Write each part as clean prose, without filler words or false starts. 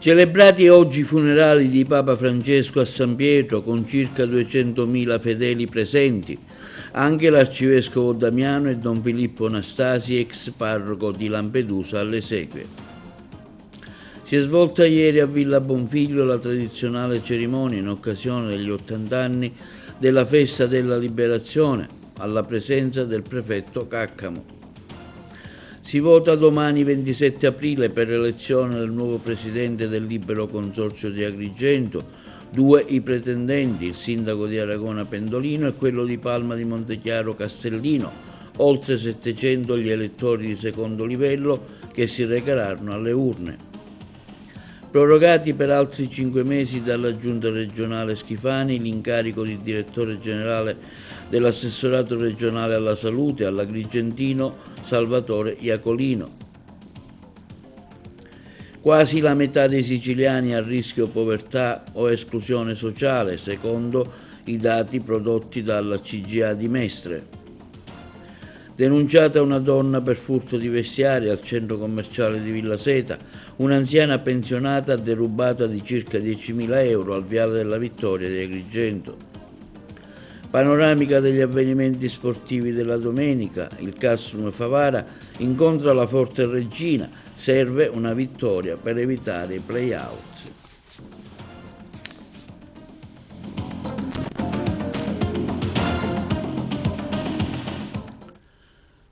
Celebrati oggi i funerali di Papa Francesco a San Pietro con circa 200.000 fedeli presenti, anche l'arcivescovo Damiano e Don Filippo Nastasi, ex parroco di Lampedusa, alle esequie. Si è svolta ieri a Villa Bonfiglio la tradizionale cerimonia in occasione degli 80 anni della Festa della Liberazione, alla presenza del prefetto Caccamo. Si vota domani 27 aprile per l'elezione del nuovo presidente del Libero Consorzio di Agrigento, 2 i pretendenti, il sindaco di Aragona Pendolino e quello di Palma di Montechiaro Castellino, oltre 700 gli elettori di secondo livello che si recheranno alle urne. Prorogati per altri 5 mesi dalla Giunta regionale Schifani l'incarico di direttore generale dell'assessorato regionale alla salute all'agrigentino Salvatore Iacolino. Quasi la metà dei siciliani a rischio povertà o esclusione sociale, secondo i dati prodotti dalla CGA di Mestre. Denunciata una donna per furto di vestiari al centro commerciale di Villa Seta, un'anziana pensionata derubata di circa 10.000 euro al Viale della Vittoria di Agrigento. Panoramica degli avvenimenti sportivi della domenica, il Cassum Favara incontra la Forte Regina, serve una vittoria per evitare i play-out.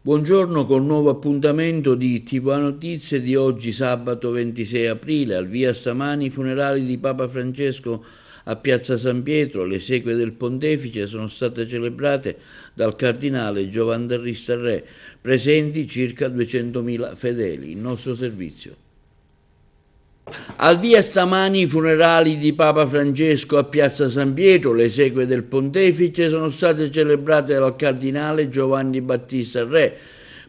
Buongiorno col nuovo appuntamento di TV Notizie di oggi sabato 26 aprile, al via stamani i funerali di Papa Francesco a Piazza San Pietro. Le esequie del Pontefice sono state celebrate dal cardinale Giovanbattista Re, presenti circa 200.000 fedeli. Il nostro servizio. Al via stamani i funerali di Papa Francesco a Piazza San Pietro. Le esequie del Pontefice sono state celebrate dal cardinale Giovanni Battista Re,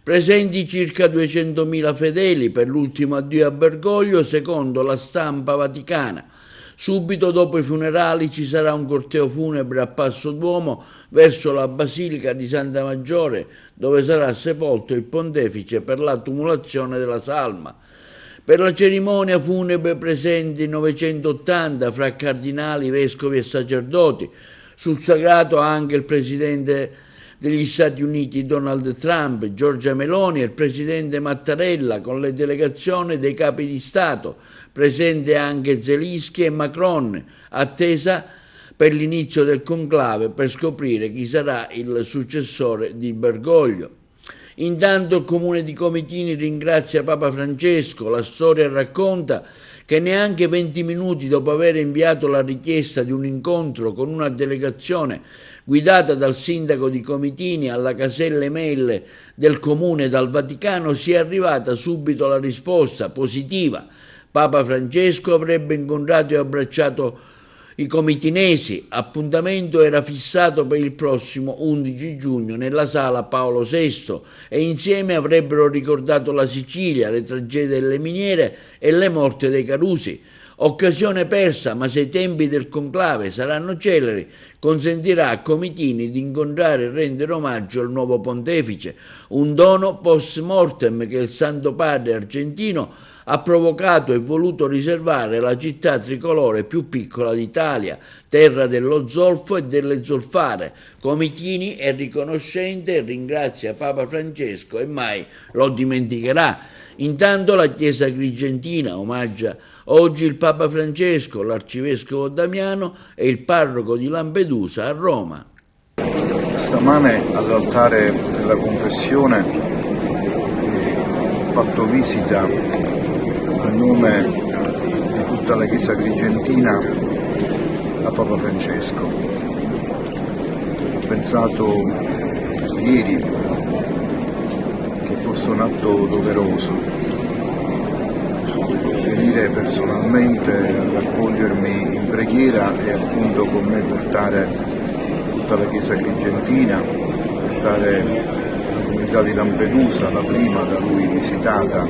presenti circa 200.000 fedeli per l'ultimo addio a Bergoglio, secondo la stampa vaticana. Subito dopo i funerali ci sarà un corteo funebre a Passo d'Uomo verso la Basilica di Santa Maggiore, dove sarà sepolto il pontefice per la tumulazione della salma. Per la cerimonia funebre presenti 980 fra cardinali, vescovi e sacerdoti, sul sagrato anche il presidente degli Stati Uniti Donald Trump, Giorgia Meloni e il presidente Mattarella con le delegazioni dei capi di Stato, presente anche Zelensky e Macron, attesa per l'inizio del conclave per scoprire chi sarà il successore di Bergoglio. Intanto il comune di Comitini ringrazia Papa Francesco. La storia racconta che neanche 20 minuti dopo aver inviato la richiesta di un incontro con una delegazione guidata dal sindaco di Comitini alla casella email del comune dal Vaticano, sia arrivata subito la risposta positiva. Papa Francesco avrebbe incontrato e abbracciato i comitinesi. Appuntamento era fissato per il prossimo 11 giugno nella sala Paolo VI e insieme avrebbero ricordato la Sicilia, le tragedie delle miniere e le morte dei Carusi. Occasione persa, ma se i tempi del conclave saranno celeri, consentirà a Comitini di incontrare e rendere omaggio al nuovo pontefice, un dono post mortem che il Santo Padre argentino ha provocato e voluto riservare alla città tricolore più piccola d'Italia, terra dello zolfo e delle zolfare. Comitini è riconoscente e ringrazia Papa Francesco e mai lo dimenticherà. Intanto la Chiesa agrigentina omaggia oggi il Papa Francesco, l'arcivescovo Damiano e il parroco di Lampedusa a Roma. Stamane all'altare della confessione ho fatto visita a nome di tutta la Chiesa agrigentina a Papa Francesco. Ho pensato ieri che fosse un atto doveroso venire personalmente a raccogliermi in preghiera e appunto con me portare tutta la Chiesa agrigentina, portare la comunità di Lampedusa, la prima da lui visitata,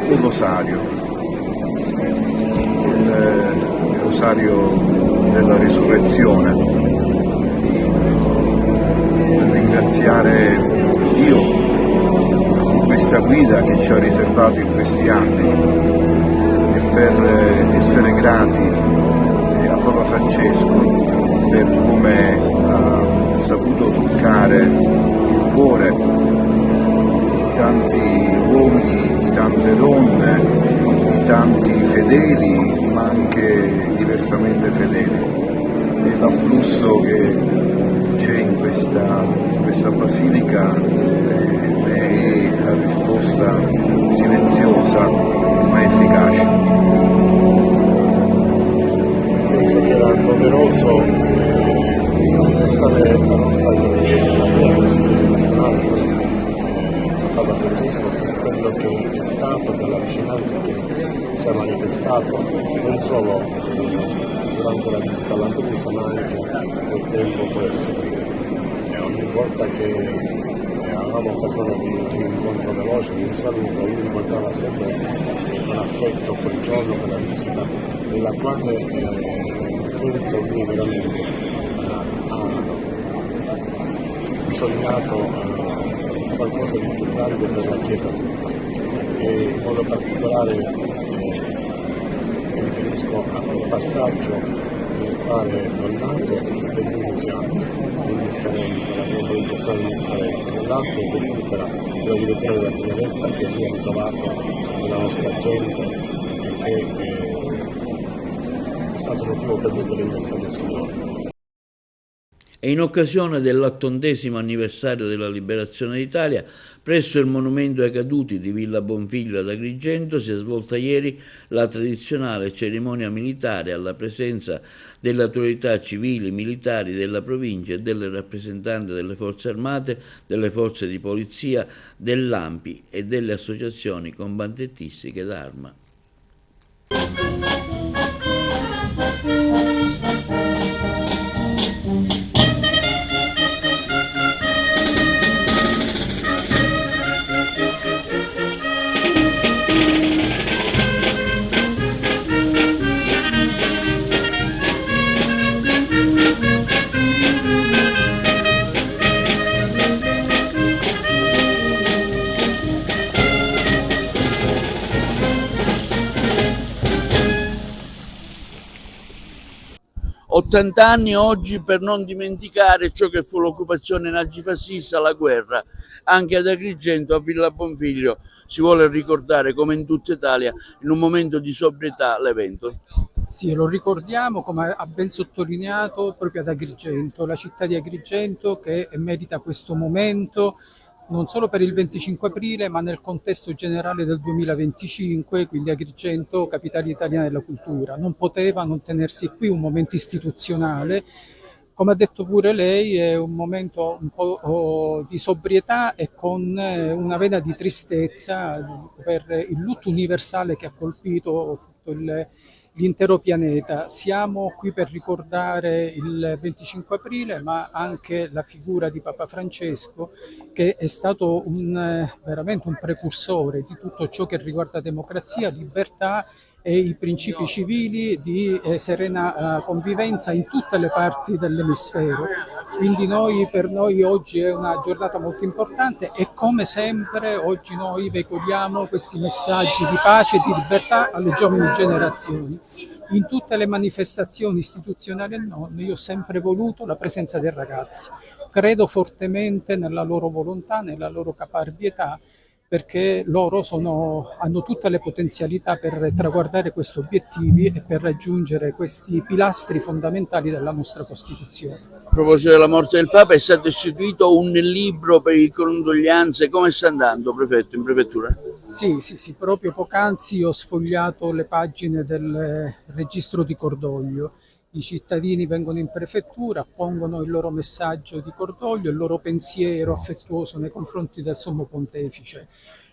il rosario, il rosario della risurrezione, per ringraziare Dio questa guida che ci ha riservato in questi anni e per essere grati a Papa Francesco per come ha saputo toccare il cuore di tanti uomini, di tante donne, di tanti fedeli ma anche diversamente fedeli. E l'afflusso che c'è in questa basilica è la risposta silenziosa ma efficace. Penso che era doveroso manifestare la nostra gratitudine a Papa Francesco per quello che è stato, per la vicinanza che ci ha manifestato non solo durante la visita a Lampedusa ma anche nel tempo poi a seguire. E ogni volta che avevamo occasione di un incontro veloce, di un saluto, lui ricordava sempre con affetto quel giorno, quella visita, nella quale penso lui veramente ha sognato qualcosa di più grande per la Chiesa tutta. E in modo particolare mi riferisco a quel passaggio nel quale da un lato denunzia l'indifferenza, la globalizzazione dell'indifferenza, dall'altro recupera la direzione della tenerezza che lui ha ritrovato nella nostra gente e che è stato motivo per lui per ringraziare il Signore. E in occasione dell'80° anniversario della liberazione d'Italia, presso il monumento ai caduti di Villa Bonfiglio ad Agrigento si è svolta ieri la tradizionale cerimonia militare alla presenza delle autorità civili, militari della provincia e delle rappresentanti delle forze armate, delle forze di polizia, dell'ANPI e delle associazioni combattentistiche d'arma. Ottant'anni oggi per non dimenticare ciò che fu l'occupazione nazifascista, la guerra. Anche ad Agrigento, a Villa Bonfiglio, si vuole ricordare, come in tutta Italia, in un momento di sobrietà, l'evento. Sì, lo ricordiamo, come ha ben sottolineato, proprio ad Agrigento, la città di Agrigento che merita questo momento non solo per il 25 aprile ma nel contesto generale del 2025, quindi Agrigento, capitale italiana della cultura. Non poteva non tenersi qui un momento istituzionale. Come ha detto pure lei, è un momento un po' di sobrietà e con una vena di tristezza per il lutto universale che ha colpito tutto l'intero pianeta. Siamo qui per ricordare il 25 aprile, ma anche la figura di Papa Francesco, che è stato veramente un precursore di tutto ciò che riguarda democrazia, libertà e i principi civili di serena convivenza in tutte le parti dell'emisfero. Quindi per noi oggi è una giornata molto importante e come sempre oggi noi veicoliamo questi messaggi di pace e di libertà alle giovani generazioni. In tutte le manifestazioni istituzionali e non, io ho sempre voluto la presenza dei ragazzi. Credo fortemente nella loro volontà, nella loro caparbietà, perché loro hanno tutte le potenzialità per traguardare questi obiettivi e per raggiungere questi pilastri fondamentali della nostra Costituzione. A proposito della morte del Papa, è stato istituito un libro per le condoglianze. Come sta andando, prefetto, in prefettura? Sì, proprio poc'anzi ho sfogliato le pagine del registro di cordoglio. I cittadini vengono in prefettura, appongono il loro messaggio di cordoglio, il loro pensiero affettuoso nei confronti del Sommo Pontefice.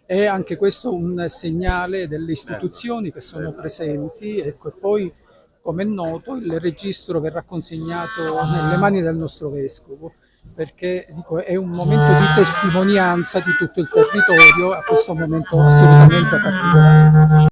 È anche questo un segnale delle istituzioni che sono presenti. Ecco, e poi, come è noto, il registro verrà consegnato nelle mani del nostro Vescovo, perché è un momento di testimonianza di tutto il territorio a questo momento assolutamente particolare.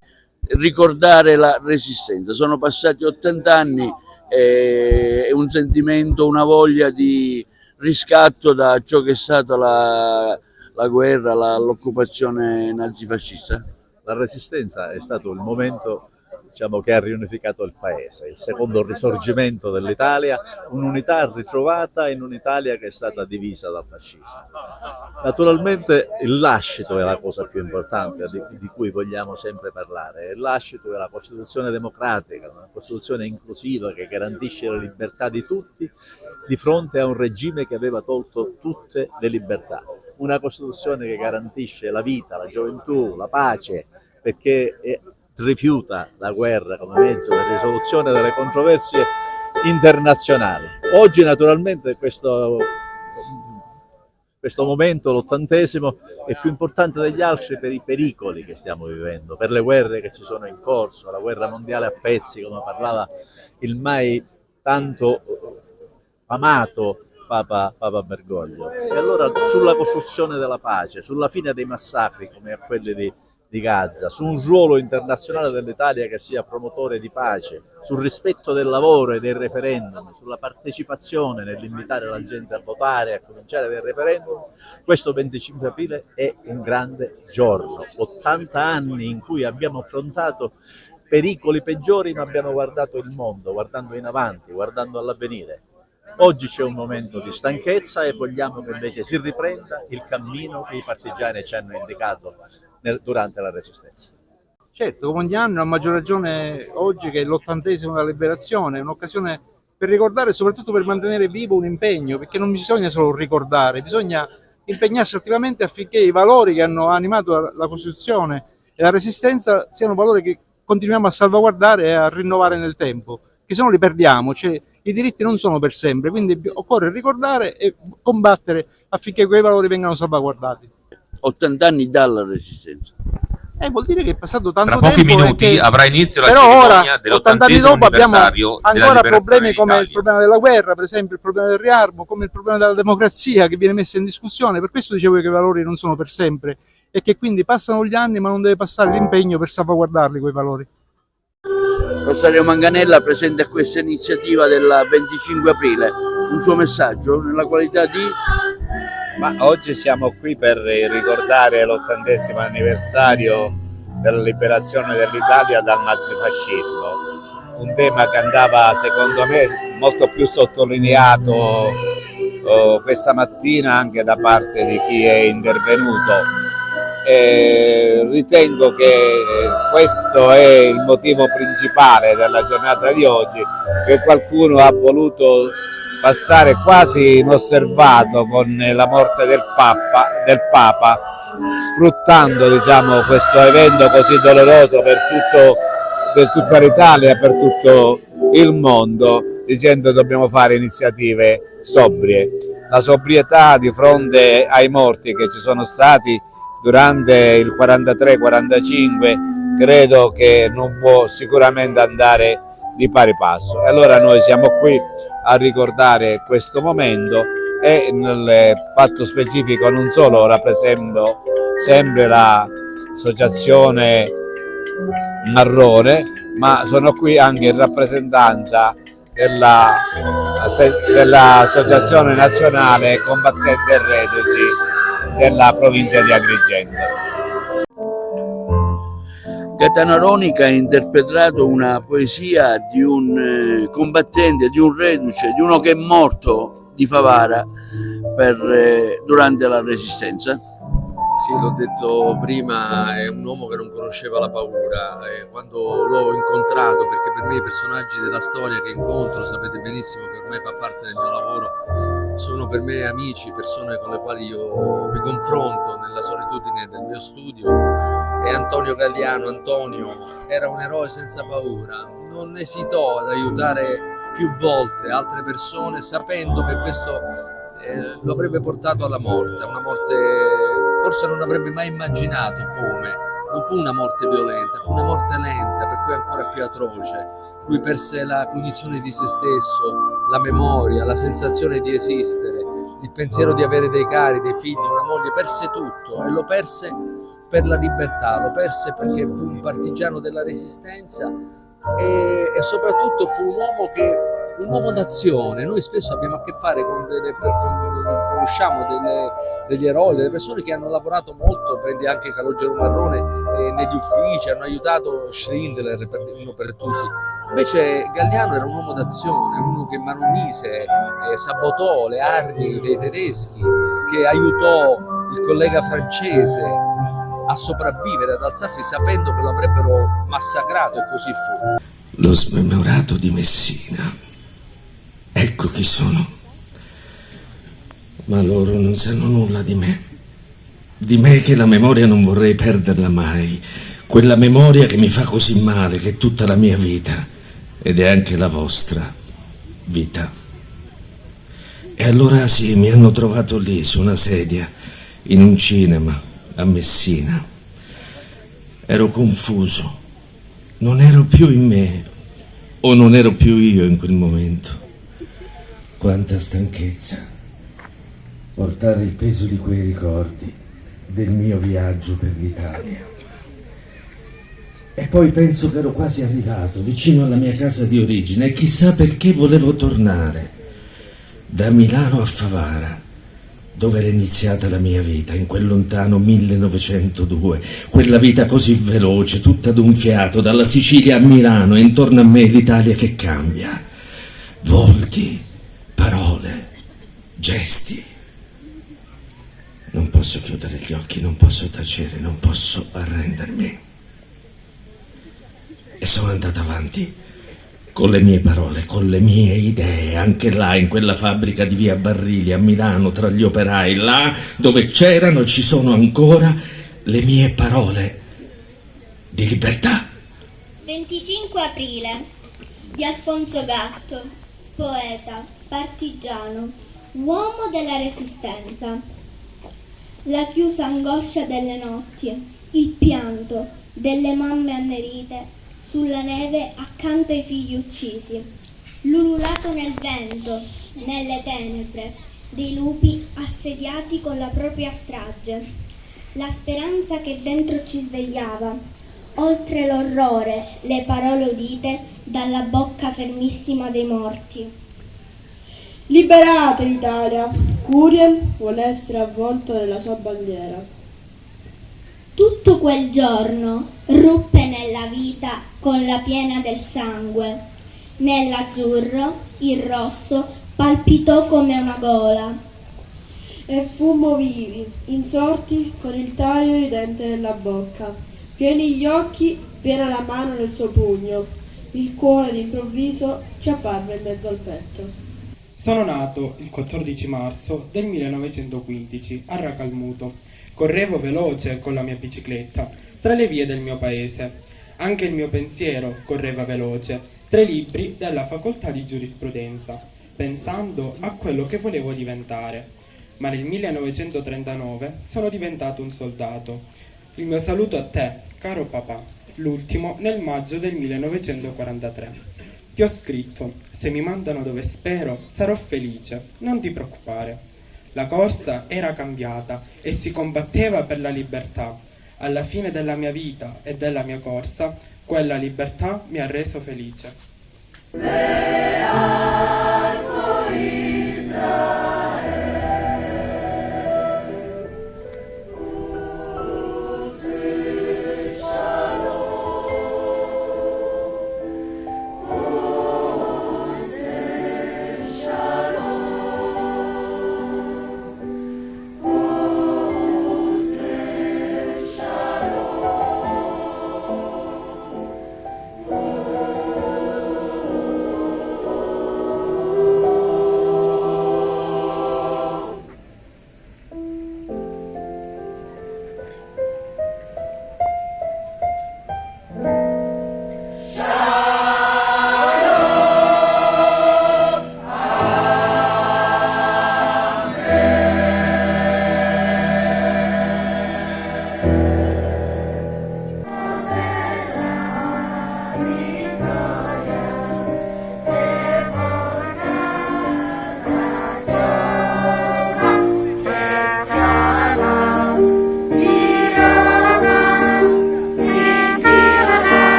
Ricordare la Resistenza, sono passati 80 anni, è un sentimento, una voglia di riscatto da ciò che è stata la la guerra, l'occupazione nazifascista? La Resistenza è stato il momento, diciamo, che ha riunificato il paese, il secondo risorgimento dell'Italia, un'unità ritrovata in un'Italia che è stata divisa dal fascismo. Naturalmente il lascito è la cosa più importante di cui vogliamo sempre parlare. Il lascito è la Costituzione democratica, una Costituzione inclusiva che garantisce la libertà di tutti di fronte a un regime che aveva tolto tutte le libertà. Una Costituzione che garantisce la vita, la gioventù, la pace, perché rifiuta la guerra come mezzo di risoluzione delle controversie internazionali. Oggi naturalmente questo momento, l'80°, è più importante degli altri per i pericoli che stiamo vivendo, per le guerre che ci sono in corso, la guerra mondiale a pezzi, come parlava il mai tanto amato Papa Bergoglio. E allora sulla costruzione della pace, sulla fine dei massacri come a quelli di Gaza, su un ruolo internazionale dell'Italia che sia promotore di pace, sul rispetto del lavoro e dei referendum, sulla partecipazione nell'invitare la gente a votare, a cominciare dai referendum, questo 25 aprile è un grande giorno. 80 anni in cui abbiamo affrontato pericoli peggiori, ma abbiamo guardato il mondo, guardando in avanti, guardando all'avvenire. Oggi c'è un momento di stanchezza e vogliamo che invece si riprenda il cammino che i partigiani ci hanno indicato durante la Resistenza. Certo, come ogni anno, a maggior ragione oggi che è l'80° della liberazione, è un'occasione per ricordare e soprattutto per mantenere vivo un impegno, perché non bisogna solo ricordare, bisogna impegnarsi attivamente affinché i valori che hanno animato la Costituzione e la Resistenza siano valori che continuiamo a salvaguardare e a rinnovare nel tempo, che se no li perdiamo, cioè i diritti non sono per sempre, quindi occorre ricordare e combattere affinché quei valori vengano salvaguardati. 80 anni dalla Resistenza. Vuol dire che è passato tanto tempo. Tra pochi minuti avrà inizio la cerimonia dell'80° anniversario della ancora problemi come d'Italia. Il problema della guerra, per esempio il problema del riarmo, come il problema della democrazia che viene messa in discussione. Per questo dicevo che i valori non sono per sempre e che quindi passano gli anni, ma non deve passare l'impegno per salvaguardarli quei valori. Rosario Manganella presente a questa iniziativa del 25 aprile, un suo messaggio nella qualità di... Ma oggi siamo qui per ricordare l'80° anniversario della liberazione dell'Italia dal nazifascismo, un tema che andava secondo me molto più sottolineato questa mattina anche da parte di chi è intervenuto. Ritengo che questo è il motivo principale della giornata di oggi, che qualcuno ha voluto passare quasi inosservato con la morte del Papa, sfruttando, diciamo, questo evento così doloroso per tutta l'Italia, per tutto il mondo, dicendo che dobbiamo fare iniziative sobrie. La sobrietà di fronte ai morti che ci sono stati durante il 43-45 credo che non può sicuramente andare di pari passo. E allora noi siamo qui a ricordare questo momento e nel fatto specifico non solo rappresento sempre l'associazione Marrone, ma sono qui anche in rappresentanza dell'Associazione Nazionale Combattenti e Reduci della provincia di Agrigento. Gaetano Aronica ha interpretato una poesia di un combattente, di un reduce, di uno che è morto di Favara durante la Resistenza. Sì, l'ho detto prima, è un uomo che non conosceva la paura. Quando l'ho incontrato, perché per me i personaggi della storia che incontro, sapete benissimo che ormai fa parte del mio lavoro, sono per me amici, persone con le quali io mi confronto nella solitudine del mio studio. E Antonio Galliano, Antonio, era un eroe senza paura, non esitò ad aiutare più volte altre persone sapendo che questo lo avrebbe portato alla morte, una morte forse non avrebbe mai immaginato come. Non fu una morte violenta, fu una morte lenta, per cui ancora più atroce. Lui perse la cognizione di se stesso, la memoria, la sensazione di esistere, il pensiero di avere dei cari, dei figli, una moglie, perse tutto e lo perse per la libertà, lo perse perché fu un partigiano della Resistenza e soprattutto fu un uomo che un uomo d'azione. Noi spesso abbiamo a che fare con conosciamo degli eroi, delle persone che hanno lavorato molto, prendi anche Calogero Marrone, negli uffici, hanno aiutato Schindler, uno per tutti. Invece Galliano era un uomo d'azione, uno che manomise, sabotò le armi dei tedeschi, che aiutò il collega francese a sopravvivere, ad alzarsi sapendo che lo avrebbero massacrato, e così fu. Lo smemorato di Messina. Ecco chi sono. Ma loro non sanno nulla di me. Di me che la memoria non vorrei perderla mai. Quella memoria che mi fa così male, che è tutta la mia vita. Ed è anche la vostra vita. E allora sì, mi hanno trovato lì, su una sedia, in un cinema, a Messina. Ero confuso. Non ero più in me. O non ero più io in quel momento. Quanta stanchezza. Portare il peso di quei ricordi, del mio viaggio per l'Italia. E poi penso che ero quasi arrivato, vicino alla mia casa di origine, e chissà perché volevo tornare. Da Milano a Favara, dove era iniziata la mia vita, in quel lontano 1902, quella vita così veloce, tutta d'un fiato, dalla Sicilia a Milano, e intorno a me l'Italia che cambia. Volti, parole, gesti. Non posso chiudere gli occhi, non posso tacere, non posso arrendermi. E sono andato avanti, con le mie parole, con le mie idee, anche là, in quella fabbrica di via Barrilli, a Milano, tra gli operai, là dove c'erano e ci sono ancora le mie parole di libertà. 25 aprile di Alfonso Gatto, poeta, partigiano, uomo della Resistenza. La chiusa angoscia delle notti, il pianto delle mamme annerite sulla neve accanto ai figli uccisi, l'ululato nel vento, nelle tenebre, dei lupi assediati con la propria strage, la speranza che dentro ci svegliava, oltre l'orrore, le parole udite dalla bocca fermissima dei morti. Liberate l'Italia! Curie vuole essere avvolto nella sua bandiera. Tutto quel giorno ruppe nella vita con la piena del sangue. Nell'azzurro, il rosso palpitò come una gola. E fummo vivi, insorti con il taglio ridente nella bocca, pieni gli occhi, piena la mano nel suo pugno. Il cuore d'improvviso ci apparve in mezzo al petto. Sono nato il 14 marzo del 1915 a Racalmuto. Correvo veloce con la mia bicicletta tra le vie del mio paese. Anche il mio pensiero correva veloce tra i libri della facoltà di giurisprudenza, pensando a quello che volevo diventare. Ma nel 1939 sono diventato un soldato. Il mio saluto a te, caro papà, l'ultimo nel maggio del 1943. Ti ho scritto, se mi mandano dove spero, sarò felice, non ti preoccupare. La corsa era cambiata e si combatteva per la libertà. Alla fine della mia vita e della mia corsa, quella libertà mi ha reso felice.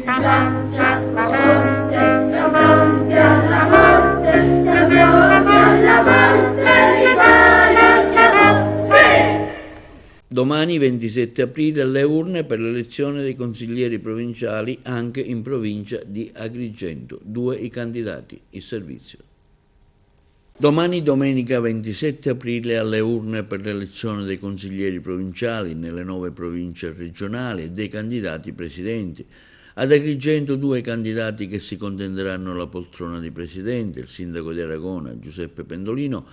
schiaccia, tutte siamo pronti alla morte, siamo pronti alla morte, l'Italia chiamò, sì! Domani 27 aprile alle urne per l'elezione dei consiglieri provinciali anche in provincia di Agrigento. 2 i candidati, il servizio. Domani domenica 27 aprile alle urne per l'elezione dei consiglieri provinciali nelle 9 province regionali e dei candidati presidenti. Ad Agrigento 2 candidati che si contenderanno la poltrona di presidente, il sindaco di Aragona Giuseppe Pendolino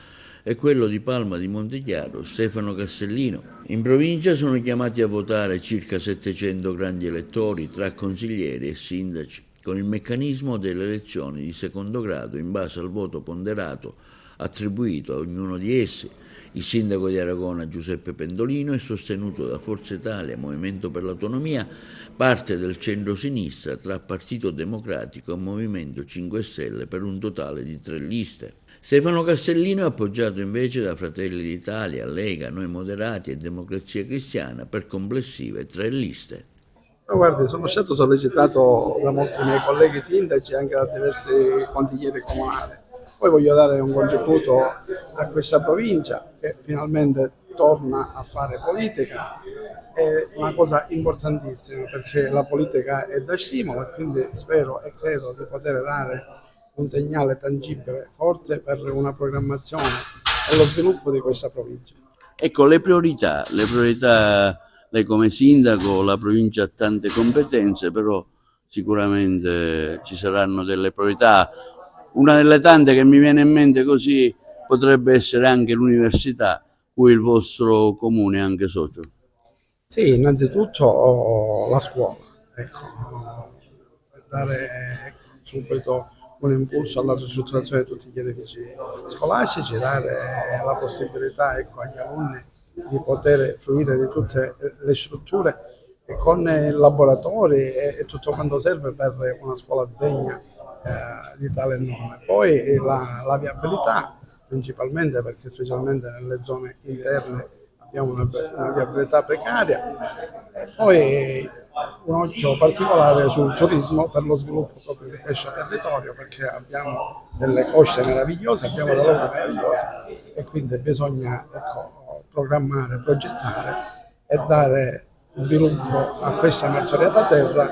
e quello di Palma di Montechiaro Stefano Castellino. In provincia sono chiamati a votare circa 700 grandi elettori tra consiglieri e sindaci, con il meccanismo delle elezioni di secondo grado in base al voto ponderato attribuito a ognuno di essi. Il sindaco di Aragona Giuseppe Pendolino è sostenuto da Forza Italia, Movimento per l'Autonomia, parte del centro-sinistra tra Partito Democratico e Movimento 5 Stelle per un totale di 3 liste. Stefano Castellino è appoggiato invece da Fratelli d'Italia, Lega, Noi Moderati e Democrazia Cristiana per complessive 3 liste. Ma guardi, sono stato sollecitato da molti miei colleghi sindaci e anche da diversi consiglieri comunali. Poi voglio dare un contributo a questa provincia che finalmente torna a fare politica. È una cosa importantissima perché la politica è da stimolo e quindi spero e credo di poter dare un segnale tangibile, forte per una programmazione e lo sviluppo di questa provincia. Ecco, le priorità, lei come sindaco, la provincia ha tante competenze, però sicuramente ci saranno delle priorità. Una delle tante che mi viene in mente così potrebbe essere anche l'università, cui il vostro comune è anche socio. Sì, innanzitutto la scuola, ecco, per dare subito un impulso alla ristrutturazione di tutti gli edifici scolastici, dare la possibilità, ecco, agli alunni di poter fruire di tutte le strutture e con laboratori e tutto quanto serve per una scuola degna di tale nome. Poi la viabilità, principalmente perché specialmente nelle zone interne abbiamo una viabilità precaria, e poi un occhio particolare sul turismo per lo sviluppo proprio di questo territorio, perché abbiamo delle coste meravigliose, abbiamo delle loghi meravigliose e quindi bisogna, ecco, programmare, progettare e dare sviluppo a questa martoriata terra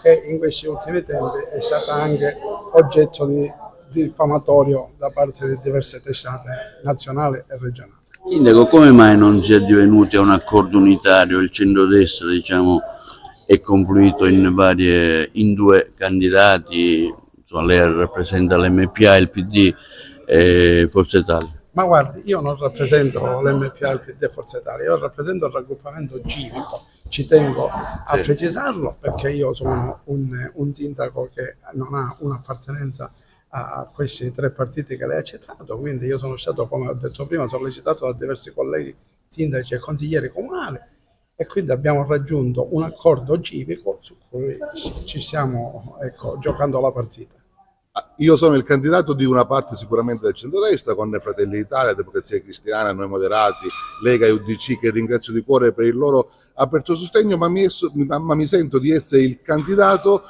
che in questi ultimi tempi è stata anche oggetto di diffamatorio da parte di diverse testate nazionali e regionali. Sindaco, come mai non si è divenuti a un accordo unitario? Il centrodestra, diciamo, è confluito in 2 candidati, insomma, lei rappresenta l'MPA, il PD e Forza Italia. Ma guardi, io non rappresento l'MPA, il PD e Forza Italia, io rappresento il raggruppamento civico, ci tengo a precisarlo perché io sono un sindaco che non ha un'appartenenza a questi 3 partiti che lei ha citato, quindi io sono stato, come ho detto prima, sollecitato da diversi colleghi sindaci e consiglieri comunali e quindi abbiamo raggiunto un accordo civico su cui ci stiamo, ecco, giocando la partita. Io sono il candidato di una parte sicuramente del centrodestra, con Fratelli d'Italia, Democrazia Cristiana, Noi Moderati, Lega e UDC, che ringrazio di cuore per il loro aperto sostegno, ma mi sento di essere il candidato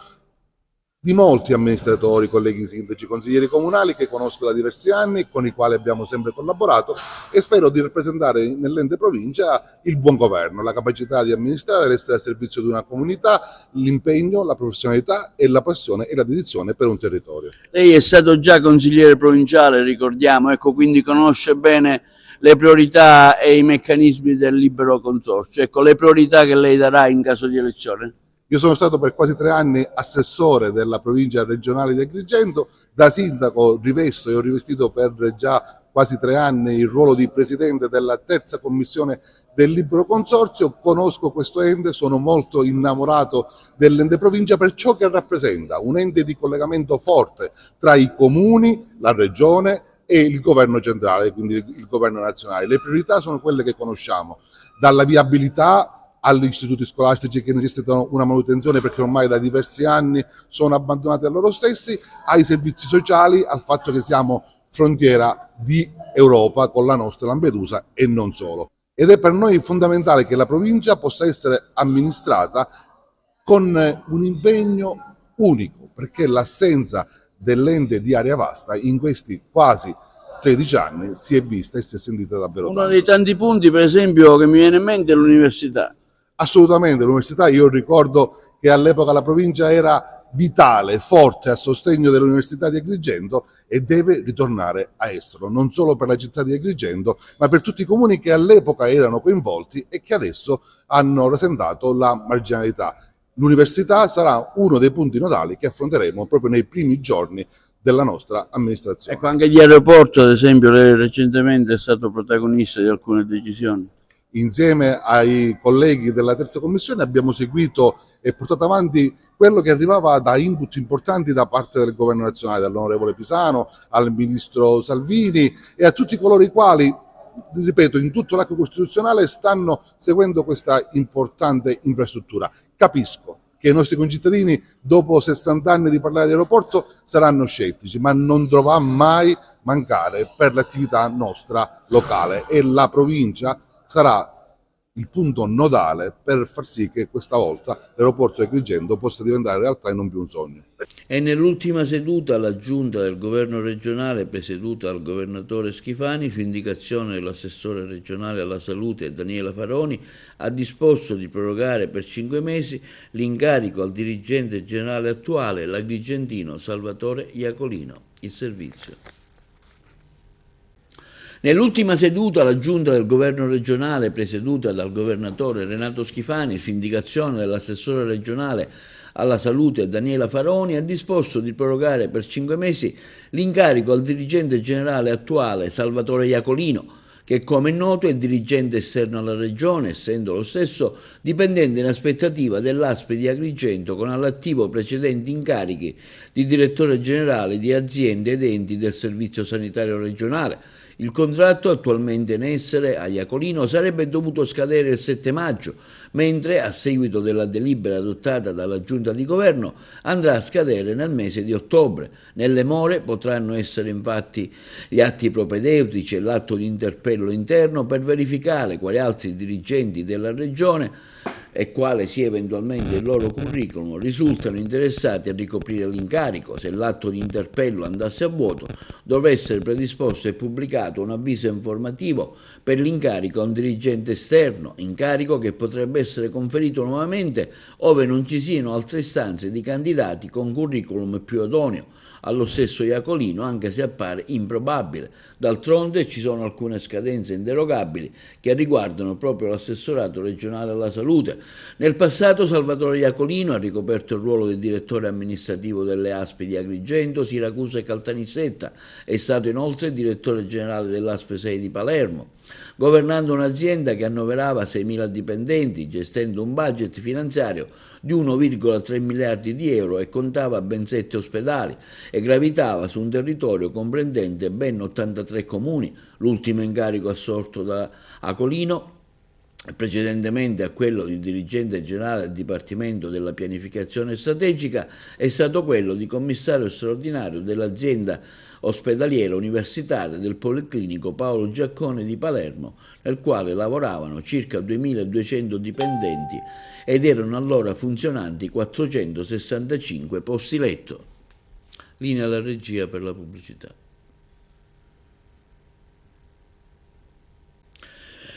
di molti amministratori, colleghi sindaci, consiglieri comunali che conosco da diversi anni, con i quali abbiamo sempre collaborato e spero di rappresentare nell'ente provincia il buon governo, la capacità di amministrare, l'essere a servizio di una comunità, l'impegno, la professionalità e la passione e la dedizione per un territorio. Lei è stato già consigliere provinciale, ricordiamo, ecco, quindi conosce bene le priorità e i meccanismi del libero consorzio. Ecco, le priorità che lei darà in caso di elezione. Io sono stato per quasi 3 anni assessore della provincia regionale di Agrigento, da sindaco rivesto e ho rivestito per già quasi 3 anni il ruolo di presidente della 3ª commissione del libero consorzio, conosco questo ente, sono molto innamorato dell'ente provincia per ciò che rappresenta, un ente di collegamento forte tra i comuni, la regione e il governo centrale, quindi il governo nazionale. Le priorità sono quelle che conosciamo, dalla viabilità agli istituti scolastici che necessitano una manutenzione perché ormai da diversi anni sono abbandonati a loro stessi, ai servizi sociali, al fatto che siamo frontiera di Europa con la nostra Lampedusa e non solo. Ed è per noi fondamentale che la provincia possa essere amministrata con un impegno unico, perché l'assenza dell'ente di area vasta in questi quasi 13 anni si è vista e si è sentita davvero tanto. Uno dei tanti punti, per esempio, che mi viene in mente è l'università. Assolutamente, l'università, io ricordo che all'epoca la provincia era vitale, forte a sostegno dell'Università di Agrigento e deve ritornare a esserlo, non solo per la città di Agrigento, ma per tutti i comuni che all'epoca erano coinvolti e che adesso hanno rasentato la marginalità. L'università sarà uno dei punti nodali che affronteremo proprio nei primi giorni della nostra amministrazione. Ecco, anche gli aeroporti, ad esempio, lei recentemente è stato protagonista di alcune decisioni. Insieme ai colleghi della terza commissione abbiamo seguito e portato avanti quello che arrivava da input importanti da parte del governo nazionale, dall'onorevole Pisano, al ministro Salvini e a tutti coloro i quali, ripeto, in tutto l'arco costituzionale stanno seguendo questa importante infrastruttura. Capisco che i nostri concittadini dopo 60 anni di parlare di aeroporto saranno scettici, ma non dovrà mai mancare per l'attività nostra locale e la provincia sarà il punto nodale per far sì che questa volta l'aeroporto di Agrigento possa diventare realtà e non più un sogno. E nell'ultima seduta la giunta del governo regionale, presieduta dal governatore Schifani, su indicazione dell'assessore regionale alla salute Daniela Faroni, ha disposto di prorogare per 5 mesi l'incarico al dirigente generale attuale, l'agrigentino Salvatore Iacolino. Il servizio. Nell'ultima seduta la giunta del governo regionale, presieduta dal governatore Renato Schifani, su indicazione dell'assessore regionale alla salute Daniela Faroni, ha disposto di prorogare per 5 mesi l'incarico al dirigente generale attuale Salvatore Iacolino, che come è noto è dirigente esterno alla regione, essendo lo stesso dipendente in aspettativa dell'ASP di Agrigento con all'attivo precedenti incarichi di direttore generale di aziende ed enti del servizio sanitario regionale. Il contratto attualmente in essere a Iacolino sarebbe dovuto scadere il 7 maggio, mentre a seguito della delibera adottata dalla Giunta di Governo andrà a scadere nel mese di ottobre. Nelle more potranno essere infatti gli atti propedeutici e l'atto di interpello interno per verificare quali altri dirigenti della Regione e quale sia eventualmente il loro curriculum risultano interessati a ricoprire l'incarico. Se l'atto di interpello andasse a vuoto, dovrà essere predisposto e pubblicato un avviso informativo per l'incarico a un dirigente esterno, incarico che potrebbe essere conferito nuovamente ove non ci siano altre istanze di candidati con curriculum più idoneo allo stesso Iacolino, anche se appare improbabile. D'altronde ci sono alcune scadenze inderogabili che riguardano proprio l'assessorato regionale alla salute. Nel passato Salvatore Iacolino ha ricoperto il ruolo di direttore amministrativo delle ASP di Agrigento, Siracusa e Caltanissetta, è stato inoltre direttore generale dell'ASP 6 di Palermo, governando un'azienda che annoverava 6.000 dipendenti, gestendo un budget finanziario di 1,3 miliardi di euro e contava ben 7 ospedali e gravitava su un territorio comprendente ben 83 comuni. L'ultimo incarico assolto da Iacolino, precedentemente a quello di dirigente generale del Dipartimento della Pianificazione Strategica, è stato quello di commissario straordinario dell'azienda ospedaliera universitaria del Policlinico Paolo Giaccone di Palermo, nel quale lavoravano circa 2.200 dipendenti ed erano allora funzionanti 465 posti letto. Linea alla regia per la pubblicità.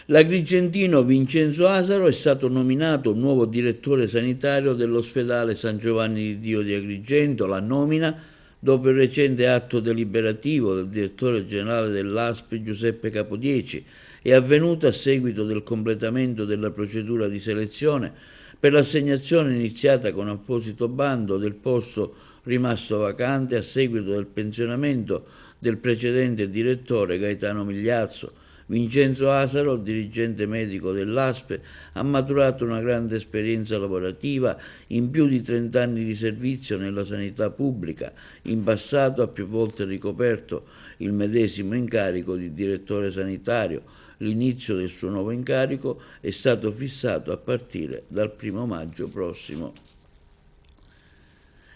L'agrigentino Vincenzo Asaro è stato nominato nuovo direttore sanitario dell'ospedale San Giovanni di Dio di Agrigento. La nomina, dopo il recente atto deliberativo del direttore generale dell'ASP Giuseppe Capodieci, è avvenuta a seguito del completamento della procedura di selezione per l'assegnazione iniziata con apposito bando del posto rimasto vacante a seguito del pensionamento del precedente direttore Gaetano Migliazzo. Vincenzo Asaro, dirigente medico dell'ASP, ha maturato una grande esperienza lavorativa in più di 30 anni di servizio nella sanità pubblica. In passato ha più volte ricoperto il medesimo incarico di direttore sanitario. L'inizio del suo nuovo incarico è stato fissato a partire dal 1° maggio prossimo.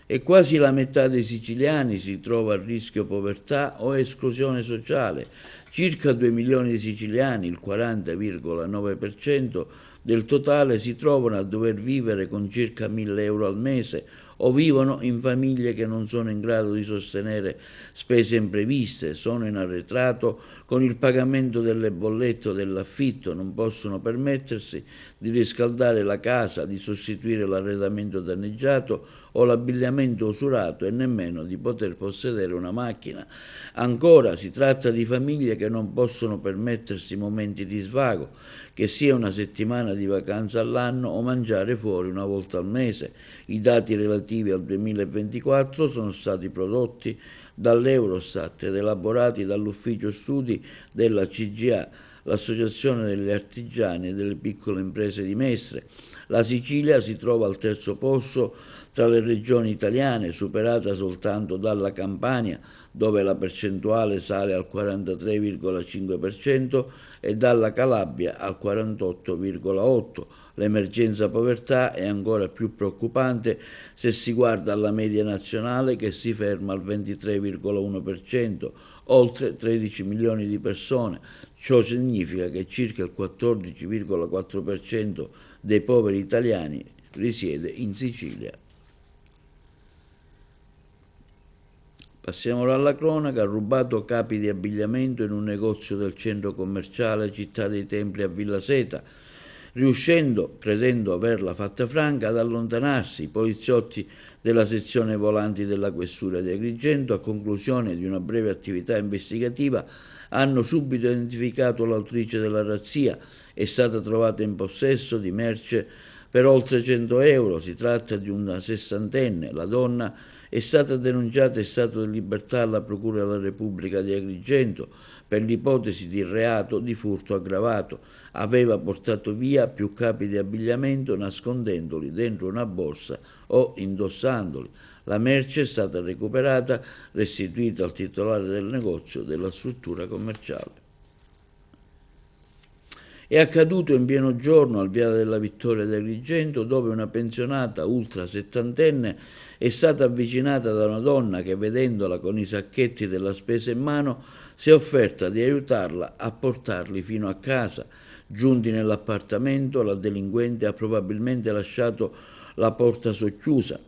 E quasi la metà dei siciliani si trova a rischio povertà o esclusione sociale. Circa 2 milioni di siciliani, il 40,9%, del totale si trovano a dover vivere con circa 1.000 euro al mese o vivono in famiglie che non sono in grado di sostenere spese impreviste, sono in arretrato con il pagamento delle bollette o dell'affitto, non possono permettersi di riscaldare la casa, di sostituire l'arredamento danneggiato o l'abbigliamento usurato e nemmeno di poter possedere una macchina. Ancora si tratta di famiglie che non possono permettersi momenti di svago, che sia una settimana di vacanza all'anno o mangiare fuori una volta al mese. I dati relativi al 2024 sono stati prodotti dall'Eurostat ed elaborati dall'Ufficio Studi della CGA, l'Associazione degli Artigiani e delle Piccole Imprese di Mestre. La Sicilia si trova al terzo posto tra le regioni italiane, superata soltanto dalla Campania, dove la percentuale sale al 43,5% e dalla Calabria al 48,8%. L'emergenza povertà è ancora più preoccupante se si guarda alla media nazionale, che si ferma al 23,1%, oltre 13 milioni di persone. Ciò significa che circa il 14,4% dei poveri italiani risiede in Sicilia. Passiamo ora alla cronaca. Ha rubato capi di abbigliamento in un negozio del centro commerciale Città dei Templi a Villa Seta, riuscendo, credendo averla fatta franca, ad allontanarsi. I poliziotti della sezione volanti della questura di Agrigento, a conclusione di una breve attività investigativa, hanno subito identificato l'autrice della razzia. È stata trovata in possesso di merce per oltre 100 euro. Si tratta di una sessantenne. La donna è stata denunciata in stato di libertà alla Procura della Repubblica di Agrigento per l'ipotesi di reato di furto aggravato. Aveva portato via più capi di abbigliamento nascondendoli dentro una borsa o indossandoli. La merce è stata recuperata, restituita al titolare del negozio della struttura commerciale. È accaduto in pieno giorno al Viale della Vittoria di Agrigento, dove una pensionata ultra settantenne è stata avvicinata da una donna che, vedendola con i sacchetti della spesa in mano, si è offerta di aiutarla a portarli fino a casa. Giunti nell'appartamento, la delinquente ha probabilmente lasciato la porta socchiusa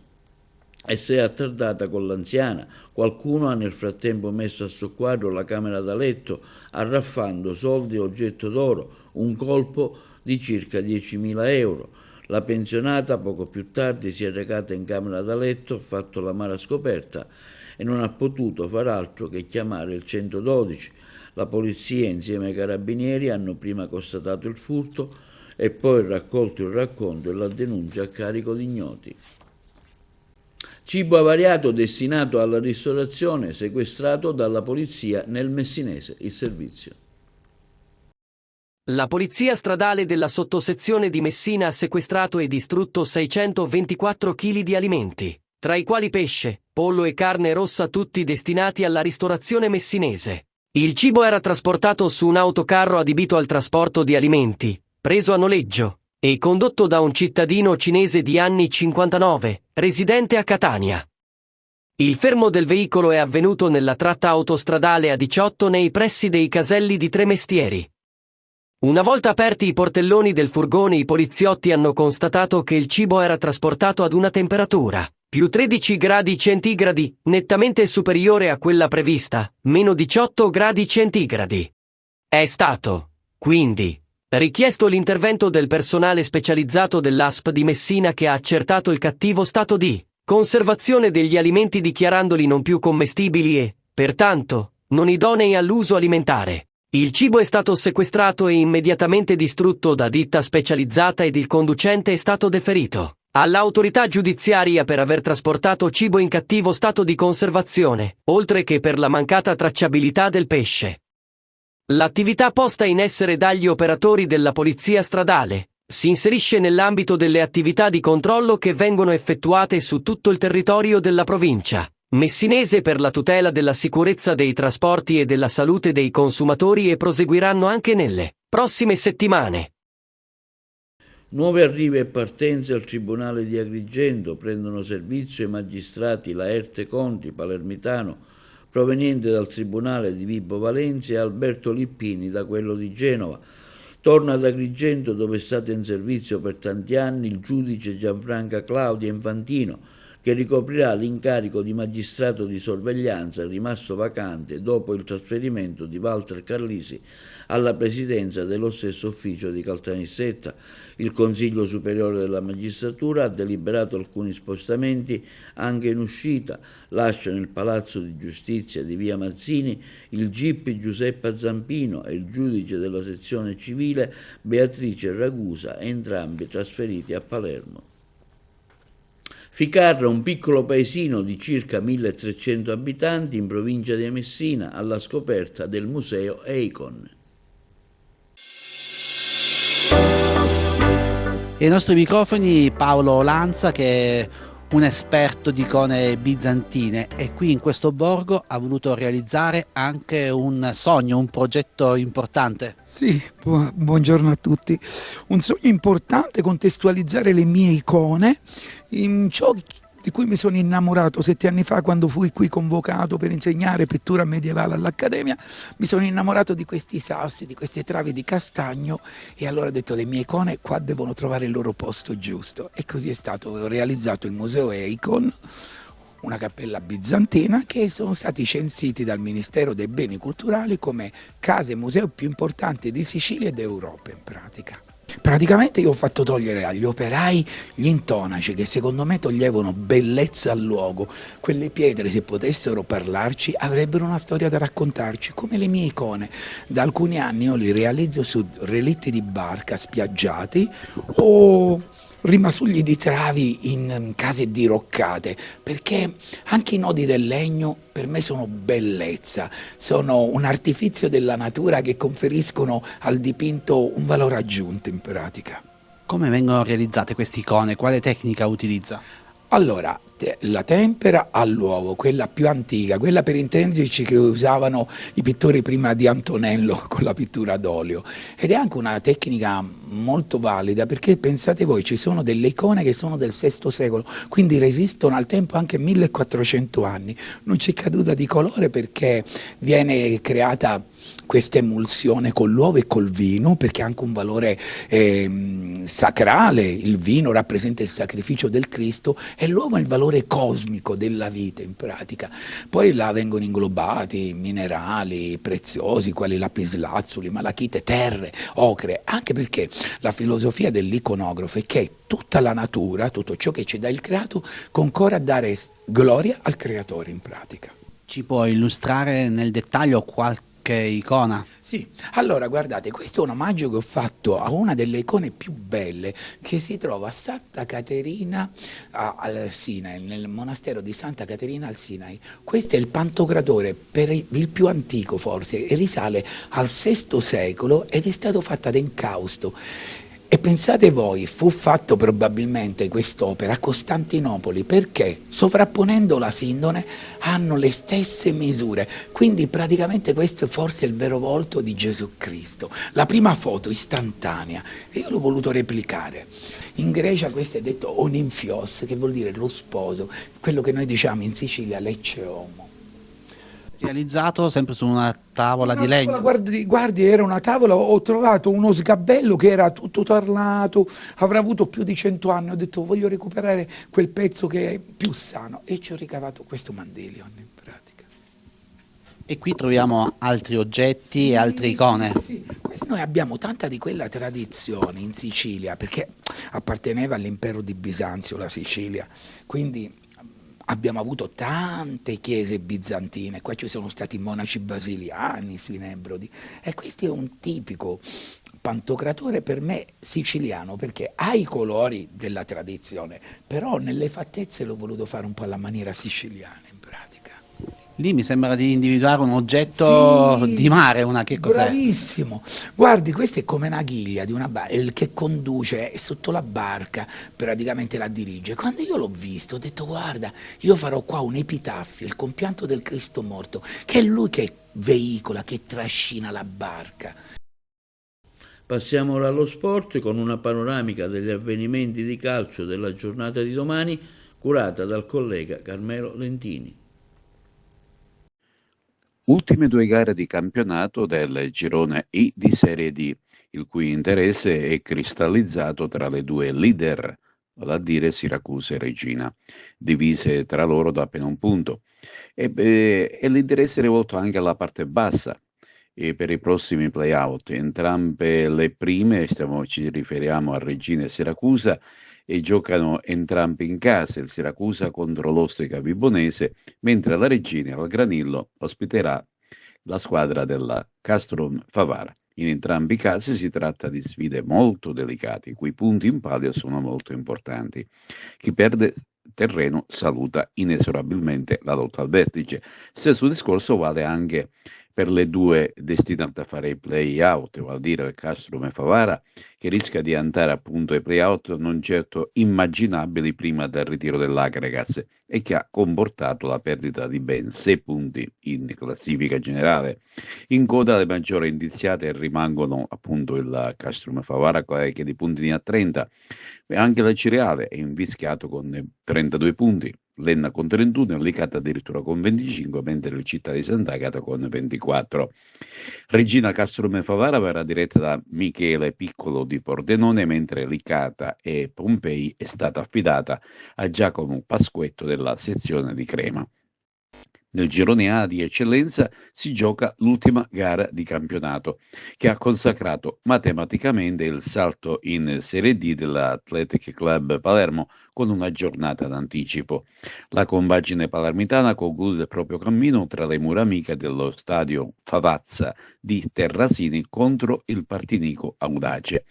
e si è attardata con l'anziana. Qualcuno ha nel frattempo messo a soqquadro la camera da letto, arraffando soldi e oggetto d'oro, un colpo di circa 10.000 euro. La pensionata poco più tardi si è recata in camera da letto, ha fatto l'amara scoperta e non ha potuto far altro che chiamare il 112. La polizia insieme ai carabinieri hanno prima constatato il furto e poi raccolto il racconto e la denuncia a carico di ignoti. Cibo avariato destinato alla ristorazione sequestrato dalla polizia nel Messinese. Il servizio. La polizia stradale della sottosezione di Messina ha sequestrato e distrutto 624 kg di alimenti, tra i quali pesce, pollo e carne rossa, tutti destinati alla ristorazione messinese. Il cibo era trasportato su un autocarro adibito al trasporto di alimenti, preso a noleggio e condotto da un cittadino cinese di anni 59, residente a Catania. Il fermo del veicolo è avvenuto nella tratta autostradale A18 nei pressi dei caselli di Tremestieri. Una volta aperti i portelloni del furgone, i poliziotti hanno constatato che il cibo era trasportato ad una temperatura più 13 gradi centigradi, nettamente superiore a quella prevista, meno 18 gradi centigradi. È stato, quindi, richiesto l'intervento del personale specializzato dell'ASP di Messina, che ha accertato il cattivo stato di conservazione degli alimenti, dichiarandoli non più commestibili e, pertanto, non idonei all'uso alimentare. Il cibo è stato sequestrato e immediatamente distrutto da ditta specializzata ed il conducente è stato deferito all'autorità giudiziaria per aver trasportato cibo in cattivo stato di conservazione, oltre che per la mancata tracciabilità del pesce. L'attività posta in essere dagli operatori della polizia stradale si inserisce nell'ambito delle attività di controllo che vengono effettuate su tutto il territorio della provincia messinese per la tutela della sicurezza dei trasporti e della salute dei consumatori, e proseguiranno anche nelle prossime settimane. Nuove arrivi e partenze al Tribunale di Agrigento. Prendono servizio i magistrati Laerte Conti, palermitano, proveniente dal Tribunale di Vibo Valentia, e Alberto Lippini, da quello di Genova. Torna ad Agrigento, dove è stato in servizio per tanti anni, il giudice Gianfranca Claudia Infantino, che ricoprirà l'incarico di magistrato di sorveglianza rimasto vacante dopo il trasferimento di Walter Carlisi alla presidenza dello stesso ufficio di Caltanissetta. Il Consiglio Superiore della Magistratura ha deliberato alcuni spostamenti anche in uscita. Lasciano il Palazzo di Giustizia di Via Mazzini il GIP Giuseppe Zampino e il giudice della sezione civile Beatrice Ragusa, entrambi trasferiti a Palermo. Ficarra, un piccolo paesino di circa 1300 abitanti in provincia di Messina, alla scoperta del museo Eikon. E ai nostri microfoni Paolo Lanza, che è un esperto di icone bizantine, e qui in questo borgo ha voluto realizzare anche un sogno, un progetto importante. Sì, buongiorno a tutti. Un sogno importante, contestualizzare le mie icone in ciò di cui mi sono innamorato 7 anni fa quando fui qui convocato per insegnare pittura medievale all'Accademia. Mi sono innamorato di questi sassi, di queste travi di castagno, e allora ho detto le mie icone qua devono trovare il loro posto giusto, e così è stato. Ho realizzato il museo Eikon, una cappella bizantina, che sono stati censiti dal Ministero dei Beni Culturali come case museo più importanti di Sicilia e d'Europa in pratica. Praticamente io ho fatto togliere agli operai gli intonaci, che secondo me toglievano bellezza al luogo. Quelle pietre, se potessero parlarci, avrebbero una storia da raccontarci, come le mie icone. Da alcuni anni io li realizzo su relitti di barca spiaggiati o rimasugli di travi in case diroccate, perché anche i nodi del legno per me sono bellezza, sono un artifizio della natura che conferiscono al dipinto un valore aggiunto in pratica. Come vengono realizzate queste icone? Quale tecnica utilizza? Allora, la tempera all'uovo, quella più antica, quella per intenderci che usavano i pittori prima di Antonello con la pittura d'olio, ed è anche una tecnica molto valida, perché pensate voi, ci sono delle icone che sono del VI secolo, quindi resistono al tempo anche 1400 anni, non c'è caduta di colore perché viene creata questa emulsione con l'uovo e col vino, perché ha anche un valore sacrale. Il vino rappresenta il sacrificio del Cristo e l'uovo è il valore cosmico della vita in pratica. Poi là vengono inglobati minerali preziosi quali lapislazzuli, malachite, terre, ocre, anche perché la filosofia dell'iconografo è che tutta la natura, tutto ciò che ci dà il creato, concorre a dare gloria al creatore in pratica. Ci può illustrare nel dettaglio qualche icona? Sì, allora guardate, questo è un omaggio che ho fatto a una delle icone più belle che si trova a Santa Caterina al Sinai, nel monastero di Santa Caterina al Sinai. Questo è il pantocratore, il più antico forse, e risale al VI secolo ed è stato fatto ad incausto. E pensate voi, fu fatto probabilmente quest'opera a Costantinopoli, perché sovrapponendo la sindone hanno le stesse misure, quindi praticamente questo forse è il vero volto di Gesù Cristo, la prima foto istantanea, e io l'ho voluto replicare. In Grecia questo è detto onymphos, che vuol dire lo sposo, quello che noi diciamo in Sicilia lecce homo. Realizzato sempre su una tavola di legno. Guardi, era una tavola, ho trovato uno sgabello che era tutto tarlato, avrà avuto più di 100 anni, ho detto voglio recuperare quel pezzo che è più sano, e ci ho ricavato questo mandilion in pratica. E qui troviamo altri oggetti e altre icone. Sì. Noi abbiamo tanta di quella tradizione in Sicilia, perché apparteneva all'impero di Bisanzio la Sicilia, quindi abbiamo avuto tante chiese bizantine, qua ci sono stati monaci basiliani sui Nebrodi, e questo è un tipico pantocratore per me siciliano, perché ha i colori della tradizione, però nelle fattezze l'ho voluto fare un po' alla maniera siciliana in pratica. Lì mi sembra di individuare un oggetto di mare, che cos'è? Bravissimo, guardi, questa è come una ghiglia di una che conduce, è sotto la barca, praticamente la dirige. Quando io l'ho visto ho detto guarda, io farò qua un epitaffio, il compianto del Cristo morto, che è lui che veicola, che trascina la barca. Passiamo ora allo sport con una panoramica degli avvenimenti di calcio della giornata di domani, curata dal collega Carmelo Lentini. Ultime 2 gare di campionato del girone I di Serie D. il cui interesse è cristallizzato tra le due leader, vale a dire Siracusa e Reggina, divise tra loro da appena un punto. E l'interesse è rivolto anche alla parte bassa e per i prossimi play-out. Entrambe le prime, ci riferiamo a Reggina e Siracusa, e giocano entrambi in casa, il Siracusa contro l'Ostrica Vibonese, mentre la Reggina al Granillo ospiterà la squadra della Castrum Favara. In entrambi i casi si tratta di sfide molto delicate, i cui punti in palio sono molto importanti. Chi perde terreno saluta inesorabilmente la lotta al vertice. Stesso discorso vale anche per le due destinate a fare i play-out, vale a dire il Castrum e Favara, che rischia di andare appunto ai play-out non certo immaginabili prima del ritiro dell'Agregas e che ha comportato la perdita di ben 6 punti in classifica generale. In coda le maggiori indiziate rimangono appunto il Castrum e Favara che di punti ne ha 30, anche la Cireale è invischiato con 32 punti. Lenna con 31 e Licata addirittura con 25, mentre il Città di Sant'Agata con 24. Regina Castrum e Favara verrà diretta da Michele Piccolo di Pordenone, mentre Licata e Pompei è stata affidata a Giacomo Pasquetto della sezione di Crema. Nel girone A di eccellenza si gioca l'ultima gara di campionato, che ha consacrato matematicamente il salto in Serie D dell'Athletic Club Palermo con una giornata d'anticipo. La compagine palermitana conclude il proprio cammino tra le mura amiche dello stadio Favazza di Terrasini contro il Partinico Audace.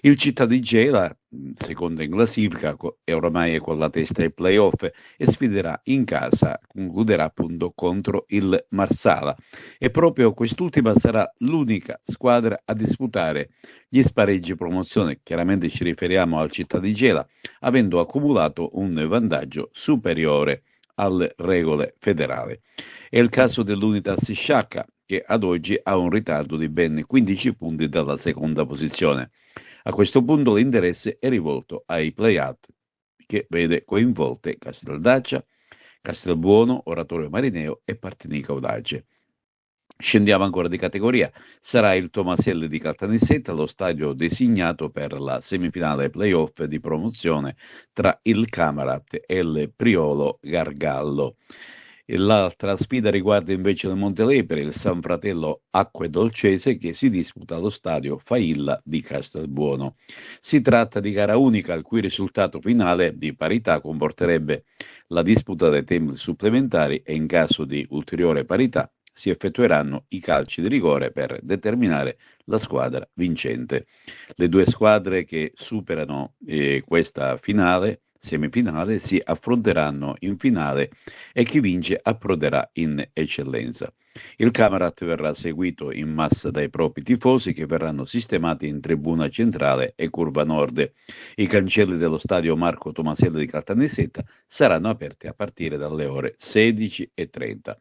Il Città di Gela, secondo in classifica, è ormai con la testa ai playoff e sfiderà in casa, concluderà appunto contro il Marsala, e proprio quest'ultima sarà l'unica squadra a disputare gli spareggi promozione. Chiaramente ci riferiamo al Città di Gela, avendo accumulato un vantaggio superiore alle regole federali. È il caso dell'Unitas Sciacca, che ad oggi ha un ritardo di ben 15 punti dalla seconda posizione. A questo punto l'interesse è rivolto ai play-out, che vede coinvolte Casteldaccia, Castelbuono, Oratorio Marineo e Partinico Audace. Scendiamo ancora di categoria. Sarà il Tomaselli di Caltanissetta lo stadio designato per la semifinale playoff di promozione tra il Camarat e il Priolo Gargallo. L'altra sfida riguarda invece il Montelepre, il San Fratello Acque Dolcese, che si disputa allo stadio Failla di Castelbuono. Si tratta di gara unica, il cui risultato finale di parità comporterebbe la disputa dei tempi supplementari e in caso di ulteriore parità si effettueranno i calci di rigore per determinare la squadra vincente. Le due squadre che superano questa semifinale si affronteranno in finale e chi vince approderà in eccellenza. Il Camarat verrà seguito in massa dai propri tifosi, che verranno sistemati in tribuna centrale e curva nord. I cancelli dello stadio Marco Tomaselli di Caltanissetta saranno aperti a partire dalle ore 16:30.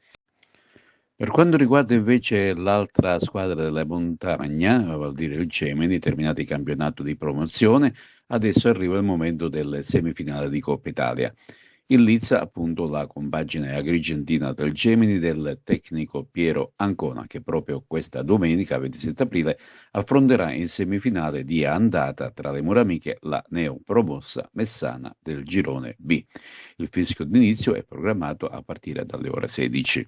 Per quanto riguarda invece l'altra squadra della montagna, vale a dire il Gemini, terminato il campionato di promozione, adesso arriva il momento delle semifinali di Coppa Italia. In lizza appunto la compagine agrigentina del Gemini del tecnico Piero Ancona, che proprio questa domenica 27 aprile affronterà in semifinale di andata tra le mura amiche la neopromossa Messana del girone B. Il fischio d'inizio è programmato a partire dalle ore 16.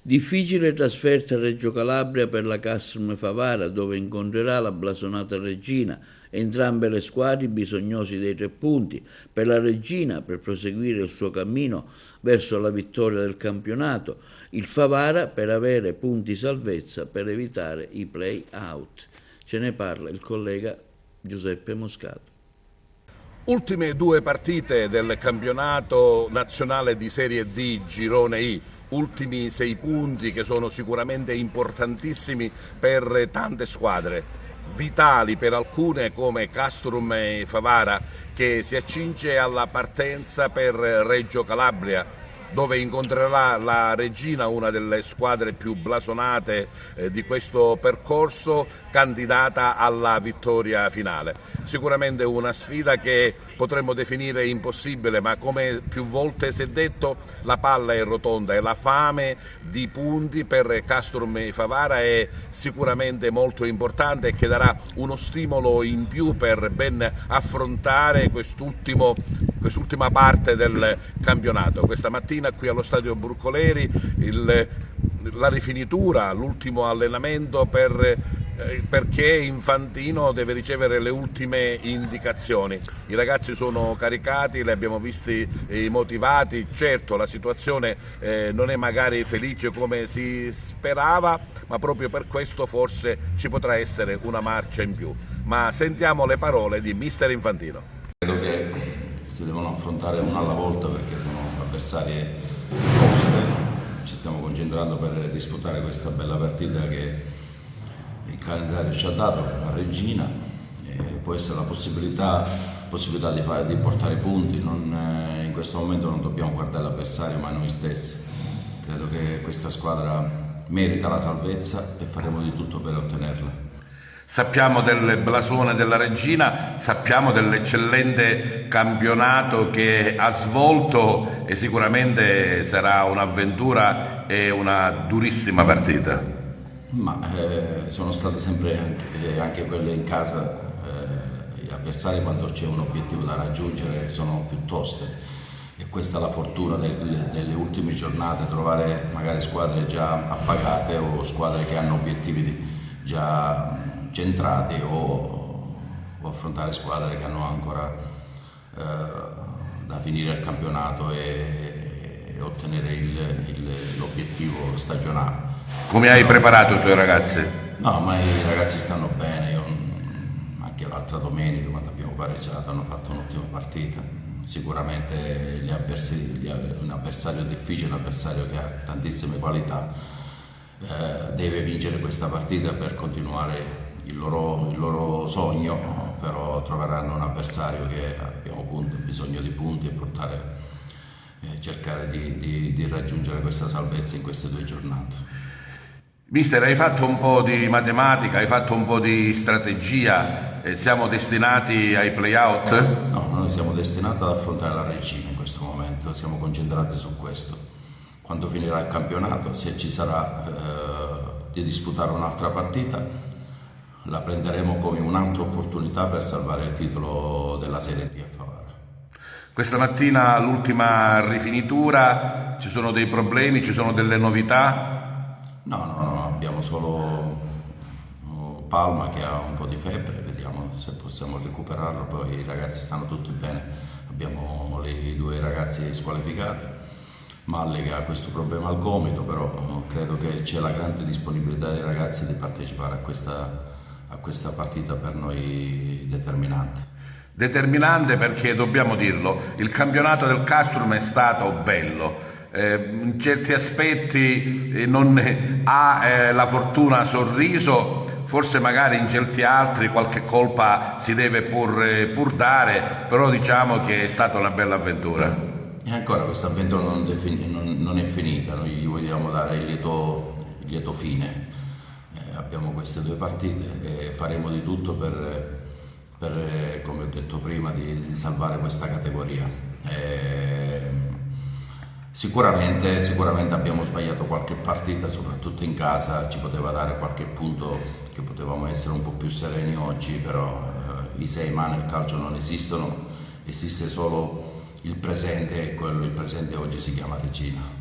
Difficile trasferta a Reggio Calabria per la Castrum Favara, dove incontrerà la blasonata Reggina. Entrambe le squadre bisognosi dei 3 punti. Per la Reggina, per proseguire il suo cammino verso la vittoria del campionato. Il Favara per avere punti salvezza per evitare i play-out. Ce ne parla il collega Giuseppe Moscato. Ultime 2 partite del campionato nazionale di Serie D Girone I. Ultimi 6 punti che sono sicuramente importantissimi per tante squadre, vitali per alcune come Castrum e Favara, che si accinge alla partenza per Reggio Calabria, dove incontrerà la Reggina, una delle squadre più blasonate di questo percorso, candidata alla vittoria finale. Sicuramente una sfida che potremmo definire impossibile, ma come più volte si è detto la palla è rotonda e la fame di punti per Castrum Favara è sicuramente molto importante e che darà uno stimolo in più per ben affrontare quest'ultima parte del campionato. Questa mattina qui allo stadio Bruncoleri la rifinitura, l'ultimo allenamento perché Infantino deve ricevere le ultime indicazioni. I ragazzi sono caricati, li abbiamo visti motivati. Certo, la situazione non è magari felice come si sperava, ma proprio per questo forse ci potrà essere una marcia in più. Ma sentiamo le parole di mister Infantino. Credo che si devono affrontare una alla volta perché sono avversarie toste. Ci stiamo concentrando per disputare questa bella partita che il calendario ci ha dato, la Reggina, può essere la possibilità di portare punti. In questo momento non dobbiamo guardare l'avversario ma noi stessi. Credo che questa squadra merita la salvezza e faremo di tutto per ottenerla. Sappiamo del blasone della Reggina, sappiamo dell'eccellente campionato che ha svolto e sicuramente sarà un'avventura e una durissima partita. Ma sono state sempre anche quelle in casa, gli avversari quando c'è un obiettivo da raggiungere sono più toste e questa è la fortuna delle ultime giornate, trovare magari squadre già appagate o squadre che hanno obiettivi già centrati o affrontare squadre che hanno ancora da finire il campionato e ottenere l'obiettivo stagionale. Come hai preparato i tuoi ragazzi? No, ma i ragazzi stanno bene, anche l'altra domenica quando abbiamo pareggiato hanno fatto un'ottima partita. Sicuramente un avversario difficile, un avversario che ha tantissime qualità, deve vincere questa partita per continuare il loro sogno, però troveranno un avversario che abbiamo bisogno di punti e cercare di raggiungere questa salvezza in queste 2 giornate. Mister, hai fatto un po' di matematica, hai fatto un po' di strategia, siamo destinati ai play-out? No, noi siamo destinati ad affrontare la Reggina in questo momento, siamo concentrati su questo. Quando finirà il campionato, se ci sarà di disputare un'altra partita, la prenderemo come un'altra opportunità per salvare il titolo della Serie D a Favara. Questa mattina l'ultima rifinitura, ci sono dei problemi, ci sono delle novità? No, abbiamo solo Palma che ha un po' di febbre, vediamo se possiamo recuperarlo, poi i ragazzi stanno tutti bene, abbiamo i 2 ragazzi squalificati, Malle che ha questo problema al gomito, però credo che c'è la grande disponibilità dei ragazzi di partecipare a questa partita per noi determinante. Determinante perché, dobbiamo dirlo, il campionato del Castrum è stato bello. In certi aspetti non ha la fortuna sorriso, forse magari in certi altri qualche colpa si deve pur dare, però diciamo che è stata una bella avventura. E ancora questa avventura non è finita, noi gli vogliamo dare il lieto fine. Abbiamo queste 2 partite e faremo di tutto per come ho detto prima, di salvare questa categoria. Sicuramente abbiamo sbagliato qualche partita, soprattutto in casa, ci poteva dare qualche punto che potevamo essere un po' più sereni oggi, però i 6 ma nel calcio non esistono, esiste solo il presente e il presente oggi si chiama Reggina.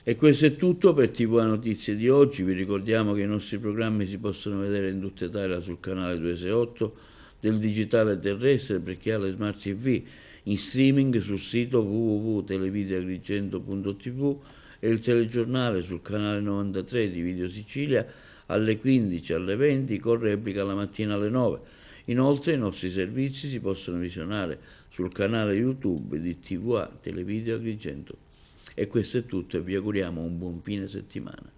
E questo è tutto per TV Notizie di oggi. Vi ricordiamo che i nostri programmi si possono vedere in tutta Italia sul canale 268 del digitale terrestre per chi ha le smart TV, in streaming sul sito www.televideoagrigento.tv e il telegiornale sul canale 93 di Video Sicilia alle 15, alle 20, con replica la mattina alle 9. Inoltre i nostri servizi si possono visionare sul canale YouTube di TVA Televideo Agrigento. E questo è tutto e vi auguriamo un buon fine settimana.